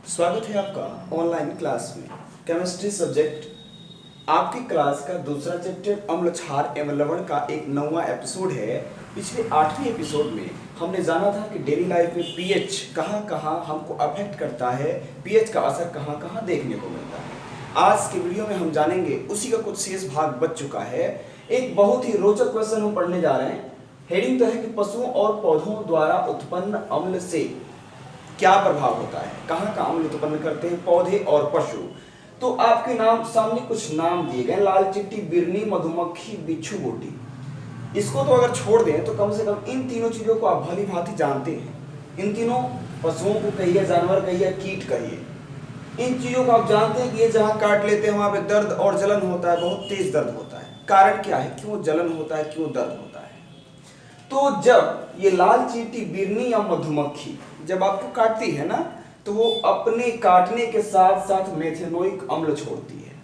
स्वागत है आपका ऑनलाइन क्लास में। केमिस्ट्री सब्जेक्ट आपकी क्लास का दूसरा चैप्टर अम्ल क्षार एवं लवण का एक 9वां एपिसोड है। पिछले 8वें एपिसोड में हमने जाना था कि डेली लाइफ में पीएच कहाँ कहाँ हमको अफेक्ट करता है, पीएच का असर कहाँ कहाँ देखने को मिलता है। आज के वीडियो में हम जानेंगे उसी का कुछ शेष भाग बच चुका है। एक बहुत ही रोचक क्वेश्चन हम पढ़ने जा रहे हैं। हेडिंग तो है कि पशुओं और पौधों द्वारा उत्पन्न अम्ल से क्या प्रभाव होता है, कहाँ का अम्ल उत्पन्न करते हैं पौधे और पशु। तो आपके नाम सामने कुछ नाम दिए गए, लाल चींटी, बिरनी, मधुमक्खी, बिच्छू, बूटी। इसको तो अगर छोड़ दें तो कम से कम इन तीनों चीजों को आप भली भांति जानते हैं। इन तीनों पशुओं को कहिए, जानवर कहिए, कीट कहिए, इन चीजों को आप जानते हैं कि ये जहाँ काट लेते हैं वहां पे दर्द और जलन होता है, बहुत तेज दर्द होता है। कारण क्या है, क्यों जलन होता है, क्यों दर्द होता है। तो जब ये लाल चींटी, बिरनी या मधुमक्खी जब आपको काटती है ना, तो वो अपने काटने के साथ साथ मेथेनोइक अम्ल छोड़ती है।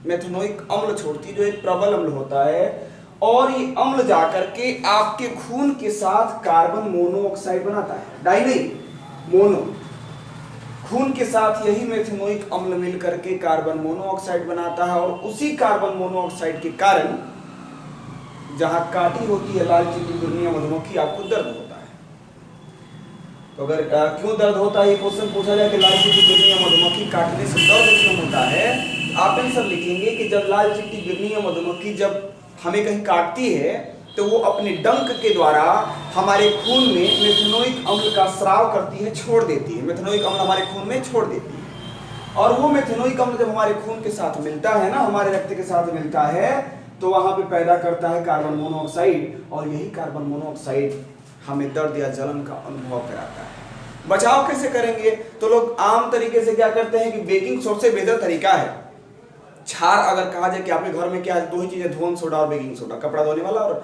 मेथेनोइक अम्ल छोड़ती है जो एक प्रबल अम्ल होता है, और ये अम्ल जाकर के आपके खून के साथ कार्बन मोनोऑक्साइड बनाता है। डाई नहीं, मोनो। खून के साथ यही मेथेनोइक अम्ल मिल करके कार्बन मोनोऑक्साइड बनाता है, और उसी कार्बन मोनोऑक्साइड के कारण जहां काटी होती है लाल चींटी, बिरनी या मधुमक्खी, आपको दर्द होता है। तो अगर क्यों दर्द होता है ये क्वेश्चन पूछा जाए कि लाल चींटी, बिरनी या मधुमक्खी काटने से दर्द क्यों होता है, आप आंसर लिखेंगे कि जब लाल चींटी, बिरनी या मधुमक्खी जब हमें कहीं काटती है तो वो अपने डंक के द्वारा हमारे खून में मेथेनोइक अम्ल का स्राव करती है, छोड़ देती है। मेथेनोइक अम्ल हमारे खून में छोड़ देती है, और वो मेथेनोइक अम्ल जब हमारे खून के साथ मिलता है ना, हमारे रक्त के साथ मिलता है, तो वहां पे पैदा करता है कार्बन मोनोऑक्साइड, और यही कार्बन मोनोऑक्साइड हमें दर्द या जलन का अनुभव कराता है। बचाव कैसे करेंगे, तो लोग आम तरीके से क्या करते हैं कि बेकिंग सोडा से बेहतर तरीका है। क्षार अगर कहा जाए कि आपके घर में क्या है, दो ही चीजें, धोन सोडा और बेकिंग सोडा, कपड़ा धोने वाला, और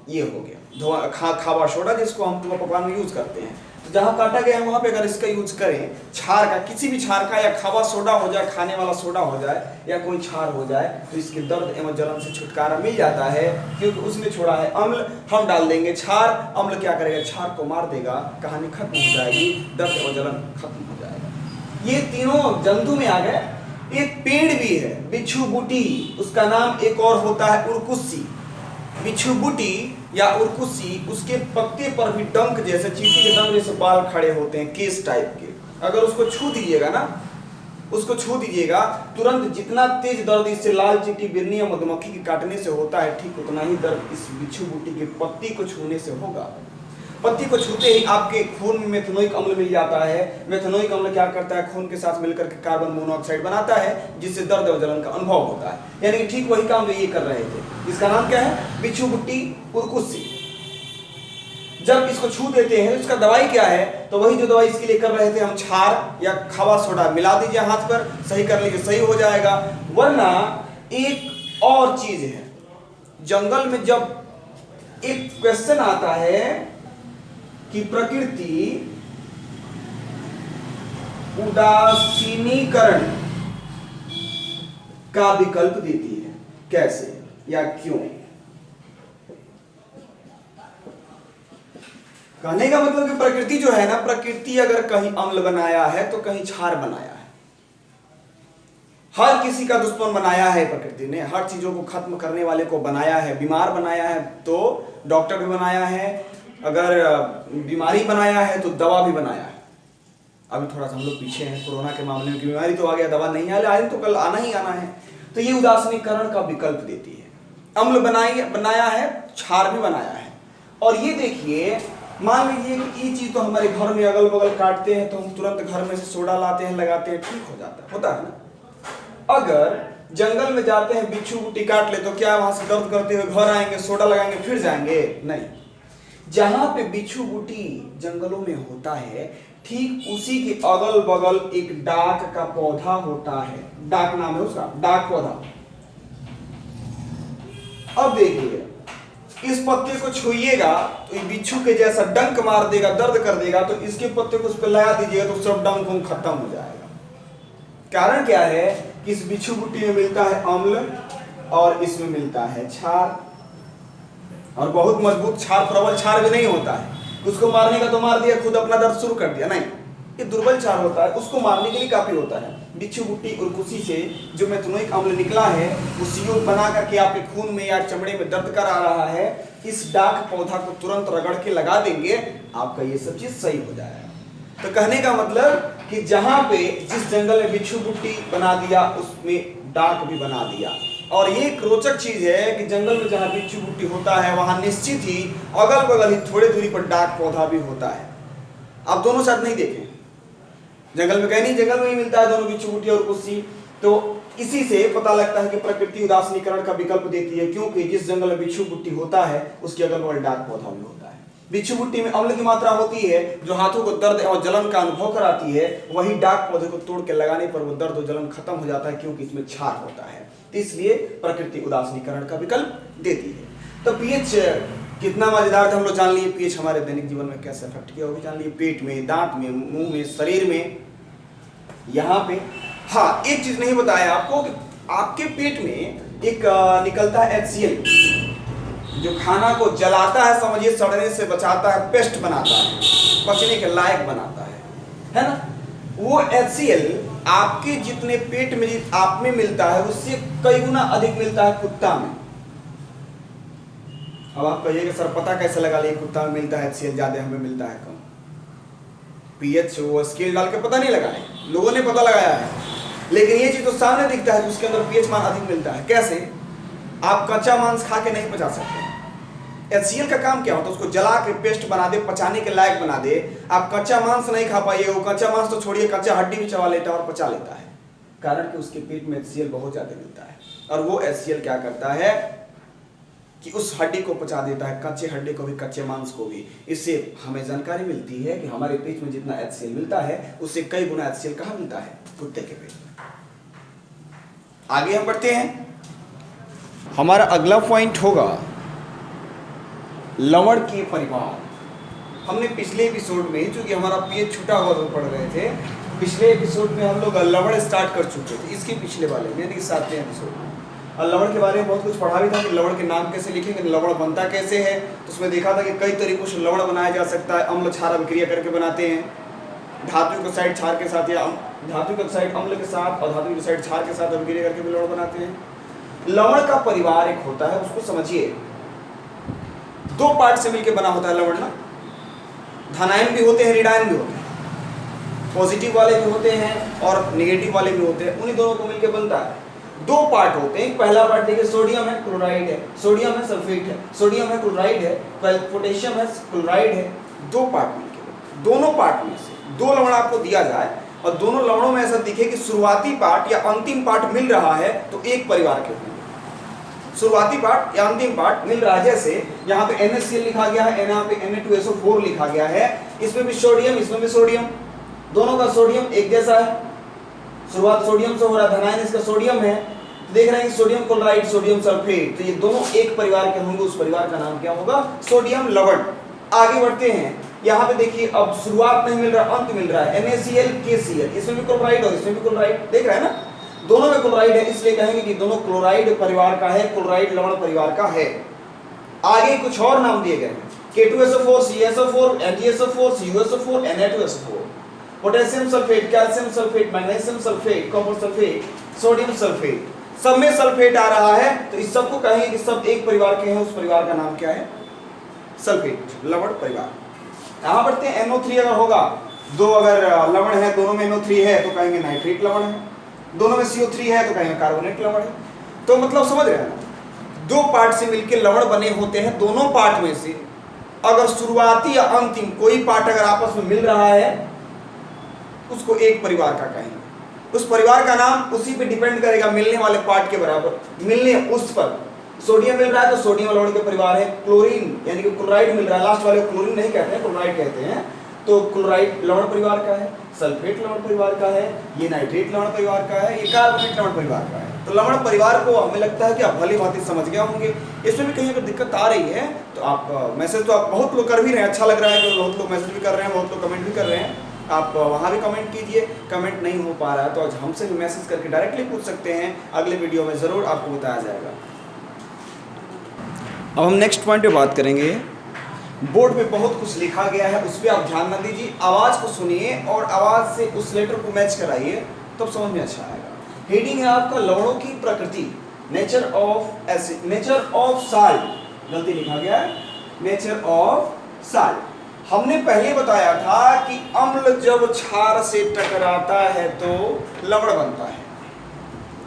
ये हो गया खावा सोडा, जिसको हम तुम पकवान में यूज करते हैं। तो जहां काटा गया है वहां पे अगर इसका यूज करें, क्षार का, किसी भी क्षार का, या खावा सोडा हो जाए, खाने वाला सोडा हो जाए, या कोई क्षार हो जाए, तो इसके दर्द एवं जलन से छुटकारा मिल जाता है, क्योंकि उसने छोड़ा है अम्ल। हम डाल देंगे क्षार, अम्ल क्या करेगा, क्षार को मार देगा, कहानी खत्म हो जाएगी, दर्द एवं जलन खत्म हो जाएगा। ये तीनों जंतु में आ गए। एक पेड़ भी है, बिच्छू बूटी, उसका नाम एक और होता है उरकुस्सी। बिच्छू बूटी या उरकुस्सी, उसके पत्ते पर भी डंक जैसे, चींटी के डंक जैसे बाल खड़े होते हैं, केस टाइप के। अगर उसको छू दीजिएगा ना, उसको छू दीजिएगा, तुरंत जितना तेज दर्द इससे लाल चींटी, बिरनी या मधुमक्खी के काटने से होता है, ठीक उतना ही दर्द इस बिच्छू बूटी के पत्ती को छूने से होगा। पत्ती को छूते ही आपके खून में मेथेनोइक अम्ल मिल जाता है। मेथेनोइक अम्ल क्या करता है, खून के साथ मिलकर के कार्बन मोनोऑक्साइड बनाता है, जिससे दर्द और जलन का अनुभव होता है। यानी कि ठीक वही काम जो ये कर रहे थे। इसका नाम क्या है, बिच्छू बूटी उरकुस्सी। जब इसको छू देते हैं, इसका दवाई क्या है, तो वही जो दवाई इसके लिए कर रहे थे हम, क्षार या खावा सोडा मिला दीजिए हाथ पर, सही कर लीजिए, सही हो जाएगा। वरना एक और चीज है, जंगल में जब एक क्वेश्चन आता है कि प्रकृति उदासीनीकरण का विकल्प देती है, कैसे या क्यों। कहने का मतलब कि प्रकृति जो है ना, प्रकृति अगर कहीं अम्ल बनाया है तो कहीं क्षार बनाया है। हर किसी का दुश्मन बनाया है प्रकृति ने, हर चीजों को खत्म करने वाले को बनाया है। बीमार बनाया है तो डॉक्टर भी बनाया है, अगर बीमारी बनाया है तो दवा भी बनाया है। अभी थोड़ा सा हम लोग पीछे हैं कोरोना के मामले में, बीमारी तो आ गया, दवा नहीं आया, आज तो कल आना ही आना है। तो ये उदासीनीकरण का विकल्प देती है। अम्ल बनाया है, क्षार भी बनाया है। और ये देखिए, मान लीजिए कि ये चीज तो हमारे घर में अगल बगल काटते हैं, तो हम तुरंत घर में से सोडा लाते हैं, लगाते हैं, ठीक हो जाता है, होता है ना। अगर जंगल में जाते हैं, बिच्छू बूटी काट ले, तो क्या वहां से दर्द करते हुए घर आएंगे, सोडा लगाएंगे, फिर जाएंगे? नहीं। जहां पे बिच्छू बूटी जंगलों में होता है, ठीक उसी के अगल बगल एक डाक का पौधा होता है, डाक नाम है उसका, डाक पौधा। अब देखिए, इस पत्ते को छुइएगा तो ये बिच्छू के जैसा डंक मार देगा, दर्द कर देगा, तो इसके पत्ते को उस पर लगा दीजिएगा तो सब डंक खत्म हो जाएगा। कारण क्या है कि इस बिच्छू बूटी में मिलता है अम्ल, और इसमें मिलता है क्षार, और बहुत मजबूत क्षार, प्रबल क्षार भी नहीं होता है। उसको मारने का तो मार दिया, खुद अपना दर्द शुरू कर दिया, नहीं। ये दुर्बल क्षार होता है, उसको मारने के लिए काफी होता है। बिच्छू बुट्टी उर्कुसी से जो मेथनोइक अम्ल निकला है वो CO बना करके आपके खून में या चमड़े में दर्द कर आ रहा है, इस डाक पौधा को तुरंत रगड़ के लगा देंगे, आपका ये सब चीज सही हो जाएगा। तो कहने का मतलब कि जहां पे जिस जंगल में बिच्छू बुट्टी बना दिया उसमें डाक भी बना दिया। और ये एक रोचक चीज है कि जंगल में जहां बिच्छू बुट्टी होता है वहां निश्चित ही अगल बगल ही थोड़ी दूरी पर डाक पौधा भी होता है। आप दोनों साथ नहीं देखें, जंगल में कहीं नहीं, जंगल में ही मिलता है दोनों बिच्छू बुट्टी और कुर्सी। तो इसी से पता लगता है कि प्रकृति उदासीनीकरण का विकल्प देती है, क्योंकि जिस जंगल में बिच्छू बुट्टी होता है उसके अगल बगल डाक पौधा भी होता है। बिच्छू बुट्टी में अम्ल की मात्रा होती है जो हाथों को दर्द और जलन का अनुभव कराती है, वही डाक पौधे को तोड़ के लगाने पर वो दर्द और जलन खत्म हो जाता है, क्योंकि इसमें क्षार होता है। तो इसलिए प्रकृति उदासीनीकरण का विकल्प देती है। तो पीएच कितना मजेदार था, हम लोग जान लिए पीएच हमारे दैनिक जीवन में कैसे इफेक्ट किया, वो भी जान लिए, पेट में, दांत में, मुंह में, शरीर में, यहाँ पे। हाँ, एक चीज नहीं बताया आपको कि आपके पेट में एक निकलता है HCl, जो खाना को जलाता है, समझिए सड़ने से बचाता है, पेस्ट बनाता है, पचने के लायक बनाता है ना। वो HCl आपके जितने पेट में आप में मिलता है उससे कई गुना अधिक मिलता है कुत्ता में। अब आप कहिएगा सर पता कैसे लगा लिए कुत्ता में मिलता है HCl ज्यादा, हमें मिलता है कम? पीएच वो स्केल डाल के पता नहीं लगाए, लोगों ने पता लगाया है, लेकिन ये चीज तो सामने दिखता है कि उसके अंदर पीएच मान अधिक मिलता है। कैसे? आप कच्चा मांस खा के नहीं पचा सकते। HCl का काम क्या होता है? उसको जला के पेस्ट बना दे, पचाने के लायक बना दे। आप कच्चा मांस नहीं खा पाइए, वो कच्चा मांस तो छोड़िए, कच्चा हड्डी भी चबा लेता है और पचा लेता है, कारण कि उसके पेट में HCl बहुत ज्यादा मिलता है। और वो HCl क्या करता है कि उस हड्डी को पचा देता है, कच्चे हड्डी को भी, कच्चे मांस को भी। इससे हमें जानकारी मिलती है कि हमारे पेट में जितना HCl मिलता है उससे कई गुना HCl कहाँ मिलता है? कुत्ते के पेट में। आगे हम बढ़ते हैं। हमारा अगला पॉइंट होगा लवण के परिवार। हमने पिछले एपिसोड में, चूंकि हमारा पीएच छूटा हुआ तो पढ़ रहे थे, पिछले एपिसोड में हम लोग लवण स्टार्ट कर चुके थे, इसके पिछले वाले यानी कि 7वें एपिसोड में। और लवण के बारे में बहुत कुछ पढ़ा भी था कि लवण के नाम कैसे लिखेंगे, लवण बनता कैसे है। तो उसमें देखा था कि कई तरीकों से लवण बनाया जा सकता है। अम्ल क्षार अभिक्रिया करके बनाते हैं, धातु ऑक्साइड क्षार के साथ, या धातु ऑक्साइड अम्ल के साथ और धातु ऑक्साइड क्षार के साथ अभिक्रिया करके भी लवण बनाते हैं। लवण का परिवार एक होता है, उसको समझिए, 2 पार्ट से मिलकर बना होता है लवण ना। धनायन भी होते हैं, ऋणायन भी होते हैं, पॉजिटिव वाले भी होते हैं और नेगेटिव वाले भी होते हैं, उन्हीं दोनों को मिलकर बनता है। 2 पार्ट होते हैं। पहला पार्ट देखिए, सोडियम है, क्लोराइड है, सोडियम है, सल्फेट है, सोडियम है, क्लोराइड है, पोटेशियम है, क्लोराइड है। 2 पार्ट मिलकर, दोनों पार्ट में से 2 लवण आपको दिया जाए और दोनों लवणों में ऐसा दिखे कि शुरुआती पार्ट या अंतिम पार्ट मिल रहा है, तो एक परिवार के होंगे। शुरुआती पार्ट या अंतिम पार्ट मिल रहा है, जैसे यहाँ पे NaCl लिखा गया है, यहाँ पे Na2SO4 लिखा गया है, इसमें भी सोडियम, इसमें भी सोडियम, दोनों का सोडियम एक जैसा है, शुरुआत सोडियम से हो रहा है, धनायन इसका सोडियम है, तो देख रहे हैं सोडियम क्लोराइड, सोडियम सल्फेट, तो ये दोनों एक परिवार के होंगे, उस परिवार का नाम क्या होगा? सोडियम लवण। आगे बढ़ते हैं, यहाँ पे देखिए, अब शुरुआत नहीं मिल रहा, अंत मिल रहा है, NaCl KCl, इसमें भी क्लोराइड और इसमें भी क्लोराइड, देख रहे हैं ना, दोनों में क्लोराइड है, इसलिए कहेंगे कि दोनों क्लोराइड परिवार का है, क्लोराइड लवण परिवार का है। आगे कुछ और नाम दिए गए हैं, K2SO4, CSO4, NgSO4, CuSO4, Na2SO4, potassium sulphate, calcium sulphate, magnesium sulphate, copper sulphate, sodium sulphate, सब में सल्फेट आ रहा है, तो इस सबको कहेंगे कि सब एक परिवार के हैं, उस परिवार का नाम क्या है? सल्फेट लवण परिवार। यहाँ बढ़ते हैं, NO3 अगर होगा, 2 अगर लवण है, दोनों में NO3 है तो कहेंगे नाइट्रेट लवण है, दोनों में CO3 है तो कहेंगे कार्बोनेट लवण है। तो मतलब समझ रहे हैं ना, 2 पार्ट से मिलकर लवण बने होते हैं। दोनों पार्ट में से अगर शुरुआती या अंतिम कोई पार्ट अगर आपस में मिल रहा है, उसको एक परिवार का कहेंगे। उस परिवार का नाम उसी पे डिपेंड करेगा, मिलने वाले पार्ट के बराबर, मिलने उस पर। सोडियम मिल रहा है तो सोडियम लवण के परिवार है। क्लोरीन यानी कि क्लोराइड मिल रहा है, लास्ट वाले को क्लोरीन नहीं कहते हैं, क्लोराइड कहते हैं, तो क्लोराइड लवण परिवार का है। सल्फेट लवण परिवार का है, ये नाइट्रेट लवण परिवार का है, ये कार्बोनेट लवण परिवार का है। तो लवण परिवार को हमें लगता है कि आप भली भांति समझ गए होंगे। इसमें भी कहीं अगर दिक्कत आ रही है तो आप मैसेज तो आप बहुत लोग कर भी रहे हैं, अच्छा लग रहा है कि बहुत लोग मैसेज भी कर रहे हैं, बहुत लोग कमेंट भी कर रहे हैं, आप वहाँ भी कमेंट कीजिए। कमेंट नहीं हो पा रहा है तो आज हमसे भी मैसेज करके डायरेक्टली पूछ सकते हैं, अगले वीडियो में ज़रूर आपको बताया जाएगा। अब हम नेक्स्ट पॉइंट पे बात करेंगे बोर्ड पे बहुत कुछ लिखा गया है, उस पर आप ध्यान न दीजिए, आवाज़ को सुनिए और आवाज़ से उस लेटर को मैच कराइए, तब समझ में अच्छा आएगा। हेडिंग है आपका लवणों की प्रकृति, nature of acid, nature of salt, गलती लिखा गया है, नेचर ऑफ साल्ट। हमने पहले बताया था कि अम्ल जब क्षार से टकराता है तो लवण बनता है।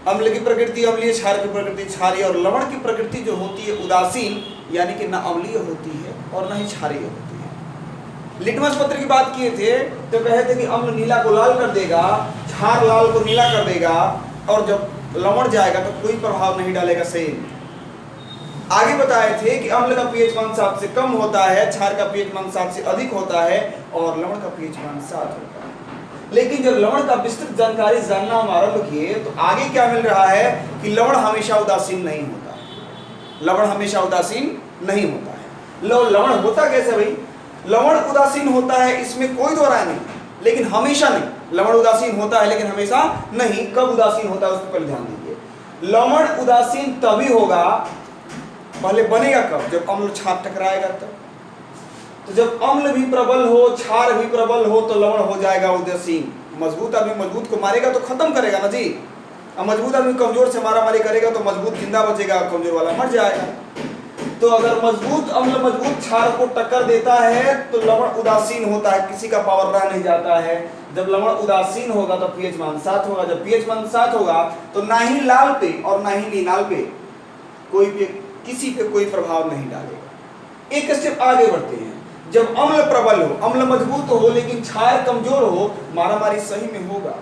अम्ल की प्रकृति अम्लीय, क्षार की प्रकृति क्षारीय, और लवण की प्रकृति जो होती है उदासीन, यानी कि न अम्लीय होती है और न ही क्षारीय होती है। लिटमस पत्र की बात किए थे तो कहे थे कि अम्ल नीला को लाल कर देगा, क्षार लाल को नीला कर देगा, और जब लवण जाएगा तो कोई प्रभाव नहीं डालेगा। सही। आगे बताए थे कि अम्ल का पीएच मान 7 से कम होता है, क्षार का पीएच मान 7 से अधिक होता है और लवण का पीएच मान 7 होता है। लेकिन जब लवण का विस्तृत जानकारी जानना हम आरंभ किए तो आगे क्या मिल रहा है कि लवण हमेशा उदासीन नहीं होता है। लवण हमेशा उदासीन नहीं होता है। लवण होता कैसे भाई? लवण उदासीन होता है, इसमें कोई दो राय नहीं, लेकिन हमेशा नहीं। लवण उदासीन होता है लेकिन हमेशा नहीं। कब उदासीन होता है उस पर ध्यान दीजिए। लवण उदासीन तभी होगा, पहले बनेगा कब? जब अम्ल क्षार टकराएगा तब। तो जब अम्ल भी प्रबल हो, क्षार भी प्रबल हो तो लवण हो जाएगा उदासीन। मजबूत आदमी मजबूत को मारेगा तो खत्म करेगा ना जी। अब मजबूत आदमी कमजोर से मारामारी करेगा तो मजबूत जिंदा बचेगा, कमजोर वाला मर जाएगा। तो अगर मजबूत अम्ल मजबूत क्षार को टक्कर देता है तो लवण उदासीन होता है, किसी का पावर रह नहीं जाता है। जब लवण उदासीन होगा तो पीएच मान 7 होगा। जब पीएच मान 7 होगा तो ना ही लाल पे और ना ही नीलाल पे कोई भी किसी पे कोई प्रभाव नहीं डालेगा। एक स्टेप आगे बढ़ते हैं। जब अम्ल प्रबल हो, अम्ल मजबूत हो लेकिन क्षार कमजोर हो, मारामारी सही में होगा,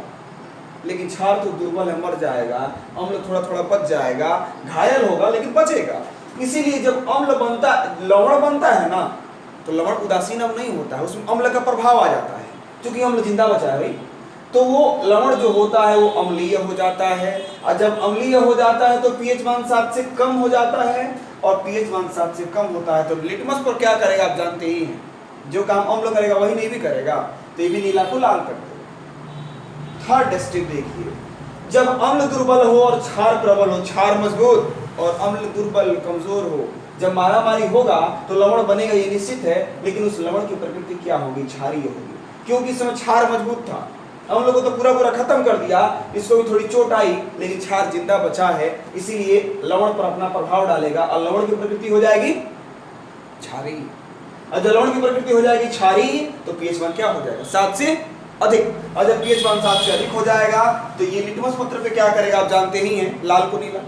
लेकिन क्षार तो दुर्बल है, मर जाएगा। अम्ल थोड़ा थोड़ा बच जाएगा, घायल होगा लेकिन बचेगा। इसीलिए जब अम्ल बनता, लवण बनता है ना, तो लवण उदासीन अब नहीं होता है, उसमें अम्ल का प्रभाव आ जाता है, क्योंकि अम्ल जिंदा बचा है भाई। तो वो लवण जो होता है वो अम्लीय हो जाता है, और जब अम्लीय हो जाता है तो पीएच मान 7 से कम हो जाता है, और पीएच मान 7 से कम होता है तो लिटमस पर क्या करेगा आप जानते ही हैं। जो काम अम्ल करेगा वही नहीं भी करेगा, तो ये भी नीला को लाल कर देगा। थर्ड स्टेप देखिए, जब अम्ल दुर्बल हो और क्षार प्रबल हो, क्षार मजबूत और अम्ल दुर्बल कमजोर हो, जब मारामारी होगा तो लवण बनेगा, ये निश्चित है। लेकिन उस लवण की प्रकृति क्या होगी? क्षारीय होगी, क्योंकि इस समय क्षार मजबूत था। हम लोगों को तो पूरा खत्म कर दिया, इसको भी थोड़ी चोट आई लेकिन क्षार जिंदा बचा है, इसीलिए लवण पर अपना प्रभाव डालेगा और लवण की प्रकृति हो जाएगी क्षारीय। और जब लवण की प्रकृति हो जाएगी क्षारीय तो पीएच मान क्या हो जाएगा? 7 से अधिक। और जब पीएच मान 7 से अधिक हो जाएगा तो ये लिटमस पत्र पे क्या करेगा आप जानते ही हैं, लाल को नीला।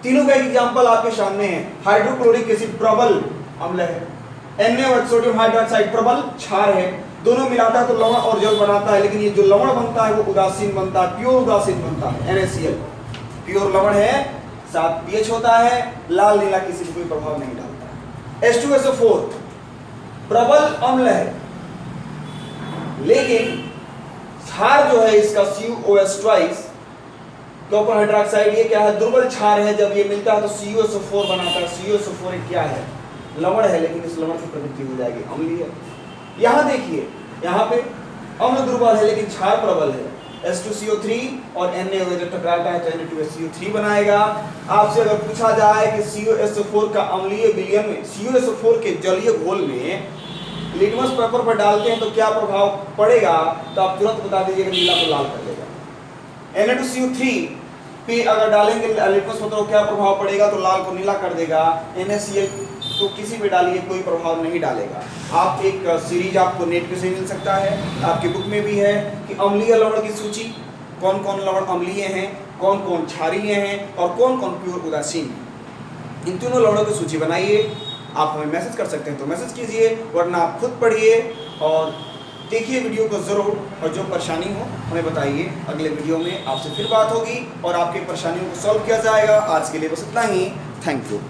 तीनों का एग्जांपल आपके सामने है। हाइड्रोक्लोरिक एसिड प्रबल अम्ल है, Na सोडियम हाइड्रोक्साइड प्रबल क्षार है, दोनों मिलाता है तो लवण और जल बनाता है। लेकिन ये जो लवण बनता है वो उदासीन बनता है, प्योर उदासीन बनता है। NaCl प्योर लवण है, 7 pH होता है, लाल नीला किसी को कोई प्रभाव नहीं डालता है। H2SO4 प्रबल अम्ल है, लेकिन क्षार जो है इसका CuOH कॉपर हाइड्रोक्साइड, ये क्या है? दुर्बल क्षार है। जब ये मिलता है तो CuSO4 बनाता है। CuSO4 एक क्या है? लवण है, लेकिन इस लवण की प्रकृति हो जाएगी अम्लीय। यहाँ देखिए, यहाँ पे अम्ल दुर्बल है लेकिन क्षार प्रबल है। H2CO3 और Na जब टकराता है तो Na2SCO3 बनाएगा। आपसे अगर पूछा जाए कि CuSO4 का अम्लीय विलयन में, CuSO4 के जलीय घोल में लिटमस पेपर पर डालते हैं तो क्या प्रभाव पड़ेगा, तो आप तुरंत बता दीजिएगा, नीला को लाल कर देगा। Na2CO3 पे अगर डालेंगे लिटमस पेपर को क्या प्रभाव पड़ेगा, तो लाल को नीला कर देगा। NaCl तो किसी पे डालिए कोई प्रभाव नहीं डालेगा। आप एक सीरीज आपको नेट पे से मिल सकता है, आपकी बुक में भी है कि अम्लीय लवण की सूची, कौन कौन लवण अम्लीय हैं, कौन कौन क्षारीय हैं और कौन कौन प्योर उदासीन हैं। इन तीनों लवणों की सूची बनाइए। आप हमें मैसेज कर सकते हैं तो मैसेज कीजिए, वरना आप खुद पढ़िए और देखिए वीडियो को ज़रूर, और जो परेशानी हो हमें बताइए। अगले वीडियो में आपसे फिर बात होगी और आपकी परेशानियों को सॉल्व किया जाएगा। आज के लिए बस इतना ही। Thank you.